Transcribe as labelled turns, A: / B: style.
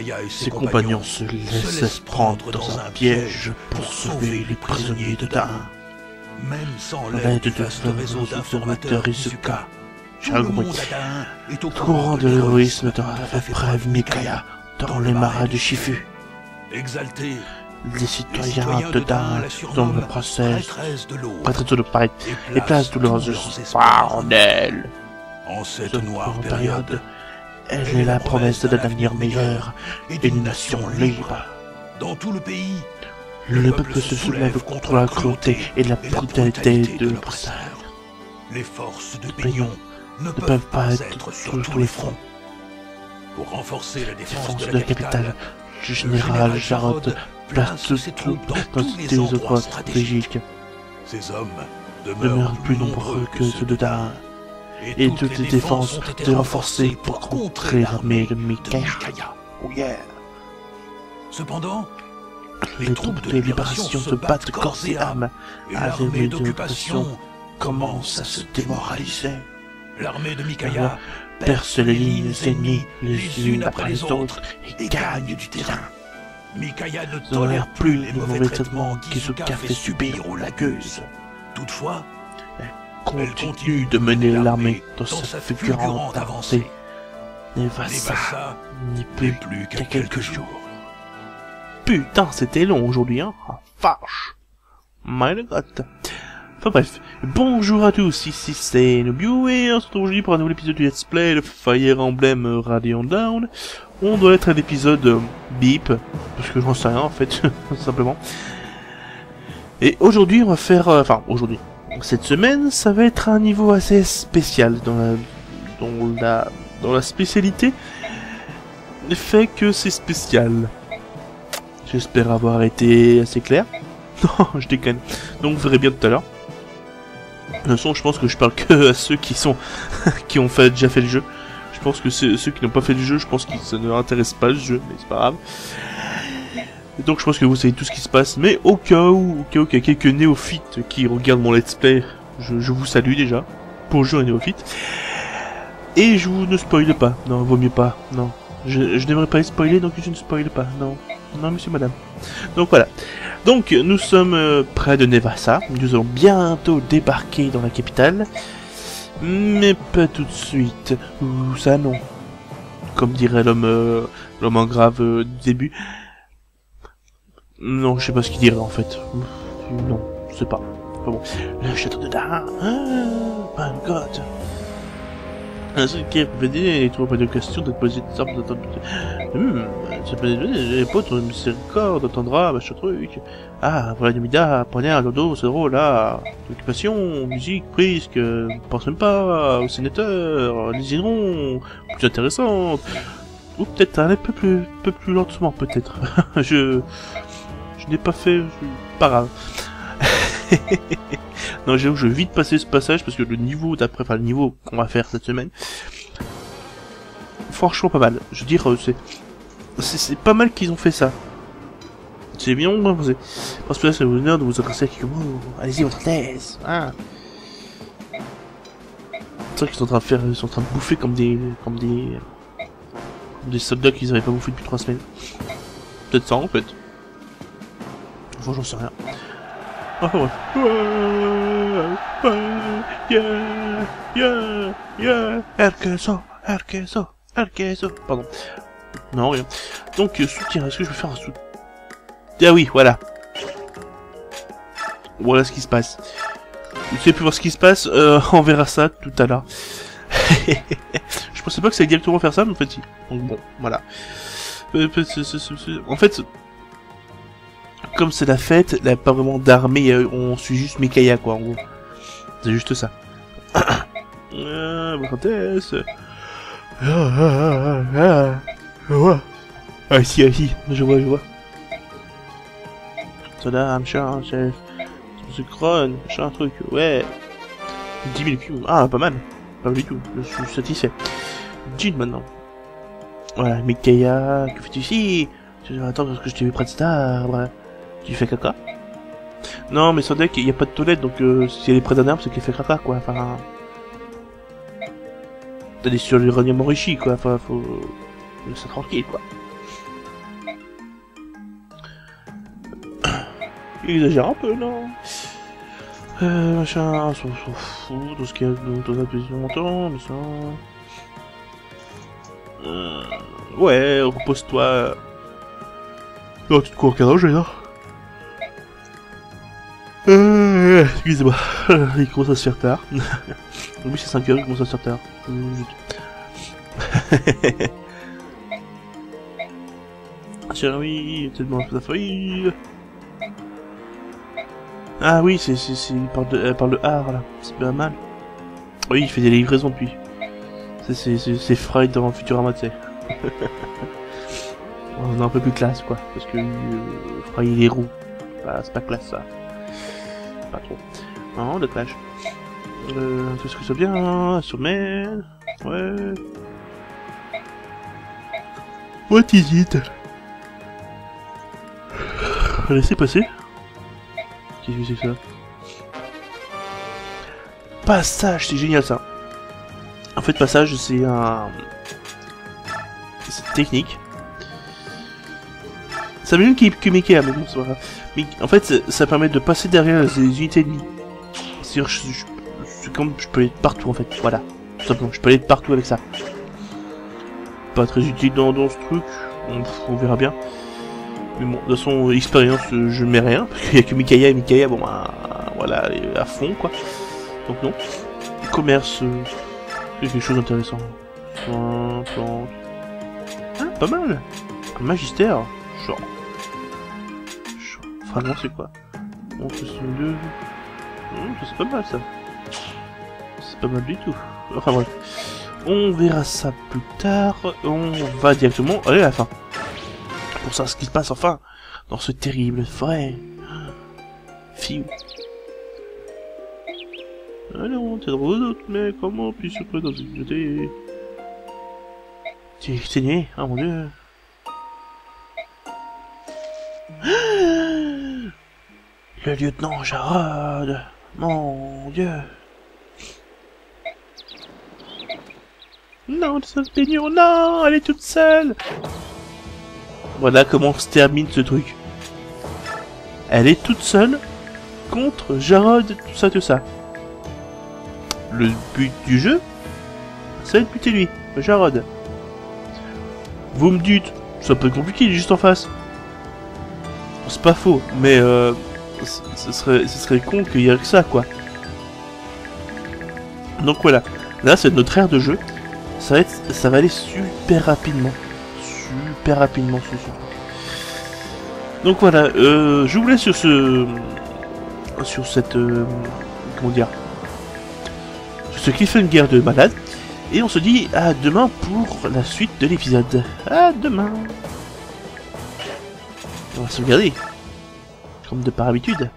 A: Micaiah et
B: Ses compagnons se laissent prendre dans un piège pour sauver les prisonniers de Dain.
A: Même sans
B: L'aide
A: l'aide
B: de
A: du vaste réseau d'informateurs Izuka, tout le
B: Chagrou,
A: monde à Dain est au
B: courant de l'héroïsme dont a fait preuve Micaiah dans les marais de Shifu.
A: Exalté,
B: Les citoyens de Dain dont le princesse,
A: prêtresse de l'eau,
B: prêtre de paille, et place tous leurs espoirs en elle.
A: en cette
B: Cette
A: noire
B: noire
A: période,
B: elle est la promesse d'un avenir meilleur et d'une nation libre.
A: dans tout le pays,
B: Le peuple se soulève contre la cruauté et la brutalité de l'oppresseur.
A: les forces de
B: Les
A: Pignon ne
B: ne peuvent pas être
A: sur
B: sur tous les fronts.
A: Pour renforcer la défense
B: Défense
A: de
B: de la capitale, le général Jarod place ses troupes dans tous les endroits stratégiques.
A: Ces hommes
B: Demeurent plus nombreux que ceux de Dain, et toutes les défenses ont été renforcées pour contrer l'armée de Micaiah. Oh yeah.
A: Cependant,
B: Les troupes de libération se battent corps et âme,
A: et
B: à
A: l'armée
B: l'armée
A: d'occupation
B: d'occupation commence à se démoraliser.
A: l'armée de Micaiah
B: Perce les lignes ennemies les unes après les autres et gagne du terrain.
A: Micaiah ne
B: Ne
A: tolère
B: tolère plus les mauvais traitements qu'Izuka fait subir aux lagueuses.
A: Toutefois,
B: Continue de mener l'armée dans sa fulgurante avancée. Nevasa
A: Nevasa
B: n'y
A: n'est
B: peut
A: plus
B: qu'à quelques jours. Putain, c'était long aujourd'hui, hein. Ah, vache. My God. Enfin bref, bonjour à tous, ici c'est Nobio et on se retrouve aujourd'hui pour un nouvel épisode du Let's Play de Fire Emblem Radiant Dawn. On doit être à l'épisode Beep, parce que j'en sais rien en fait, tout simplement. Et aujourd'hui on va faire... aujourd'hui, cette semaine, ça va être un niveau assez spécial dans la spécialité fait que c'est spécial. J'espère avoir été assez clair. Non, je déconne. Donc vous verrez bien tout à l'heure. De toute façon, je pense que je parle que à ceux qui sont qui ont déjà fait le jeu. Je pense que ceux qui n'ont pas fait le jeu, je pense que ça ne leur intéresse pas le jeu, mais c'est pas grave. Et donc je pense que vous savez tout ce qui se passe, mais au cas où il y a quelques néophytes qui regardent mon let's play, je vous salue déjà. Bonjour les néophytes. Et je vous ne spoile pas. Non, vaut mieux pas. Non. Je n'aimerais pas spoiler, donc je ne spoile pas. Non. Non, monsieur, madame. Donc voilà. Donc, nous sommes près de Nevasa. Nous allons bientôt débarquer dans la capitale. Mais pas tout de suite. Ou ça, non. Comme dirait l'homme en grave du début. Non, je sais pas ce qu'il dirait, en fait. Non, je sais pas. Enfin bon. Le château de Dain. Ah, my god. Ce qui veut dire, il trouve pas de question de te poser des sortes de... c'est pas des potes, miséricorde, attendra, machin truc. Ah, voilà, Numida, prenez un lodo, c'est drôle, là. Occupation, musique, prisque, pense même pas, au sénateur, les inrons, plus intéressante. Ou peut-être un peu plus lentement, peut-être. Je n'ai pas fait, pas grave. Non, j'avoue, je vais vite passer ce passage parce que le niveau d'après, le niveau qu'on va faire cette semaine, franchement pas mal. Je veux dire, c'est pas mal qu'ils ont fait ça. C'est bien, parce que là, c'est l'honneur de vous adresser à quelques mots. Allez-y, votre thèse. Ah. C'est vrai qu'ils sont en train de faire, ils sont en train de bouffer comme des soldats qu'ils avaient pas bouffé depuis 3 semaines. Peut-être ça en fait. Enfin, j'en sais rien. Ah ouais. Yeah. Erkeso. Pardon. Non, rien. Donc, soutien, est-ce que je vais faire un soutien? Ah oui, voilà. Voilà ce qui se passe. Vous savez plus voir ce qui se passe, on verra ça tout à l'heure. Je pensais pas que ça allait directement faire ça, mais en fait si. Donc bon, voilà. En fait... Comme c'est la fête, il n'y a pas vraiment d'armée, on suit juste Micaiah quoi en gros. C'est juste ça. Brotesse. Ah si, je vois. Soda, machin, chef. Ce crâne, machin, un truc, ouais. 10 000 cubes, ah pas mal. Pas du tout, je suis satisfait. Jean maintenant. Voilà, Micaiah, que fais-tu ici? Attends, parce que je t'ai vu près de cet arbre. Tu fais caca? Non, mais sur deck, il n'y a pas de toilette, donc si elle est près d'un arbre, c'est qu'elle fait caca, quoi. Enfin... T'as des sururanium enrichi, quoi. Enfin, faut... C'est tranquille, quoi. Il exagère un peu, non? Machin, on s'en fout, tout ce qu'il y a dans la position longtemps, mais ça... ouais, repose-toi. Oh, tu te cours qu'à danger, là. Excusez-moi, il commence à se faire tard. Oui, c'est 5 heures, il commence à se faire tard. Tiens, oui, tellement la folie. Ah oui, il parle de art, là. C'est pas mal. Oui, il fait des livraisons depuis. C'est Fry dans Futurama, tu sais. On est un peu plus classe, quoi. Parce que Fry, il est roux. Bah, c'est pas classe, ça. Pas trop. Non, le clash. Qu'est-ce que ça vient? Sommet. Ouais. What is it? Laissez passer. Qu'est-ce que c'est que ça? Passage, c'est génial ça. En fait, passage, c'est un... c'est une technique. Ça veut même que Mickey, mais bon, c'est pas grave. Mais en fait, ça permet de passer derrière les unités ennemies. C'est-à-dire, c'est comme je peux aller de partout en fait. Voilà, tout simplement, je peux aller de partout avec ça. Pas très utile dans ce truc, on verra bien. Mais bon, de toute façon, expérience, je mets rien, parce qu'il n'y a que Mikaya et Mikaya, bon bah, voilà, à fond quoi. Donc non. Commerce, c'est quelque chose d'intéressant. Soin, plante. Ah, pas mal. Un magistère, genre. Fragment, c'est quoi? Bon, c'est deux. C'est pas mal ça. C'est pas mal du tout. Enfin bref. On verra ça plus tard. On va directement aller à la fin. Pour savoir ce qui se passe enfin dans ce terrible forêt. Fiou. Alors, t'es drôle d'autres, mais comment puis-je se dans une jeté? Tu es saigné, ah mon dieu. Le lieutenant Jarod, mon dieu. Non, Pignon, non, elle est toute seule. Voilà comment se termine ce truc. Elle est toute seule contre Jarod, tout ça. Le but du jeu, c'est de buter lui, Jarod. Vous me dites, ça peut être compliqué, il est juste en face. C'est pas faux, mais ce serait con qu'il y ait que ça, quoi. Donc voilà, là c'est notre ère de jeu. Ça va aller super rapidement. Super rapidement, ce jeu. Donc voilà, je vous laisse sur cette... comment dire, sur ce cliffhanger de malade. Et on se dit à demain pour la suite de l'épisode. À demain. On va se regarder. Comme de par habitude.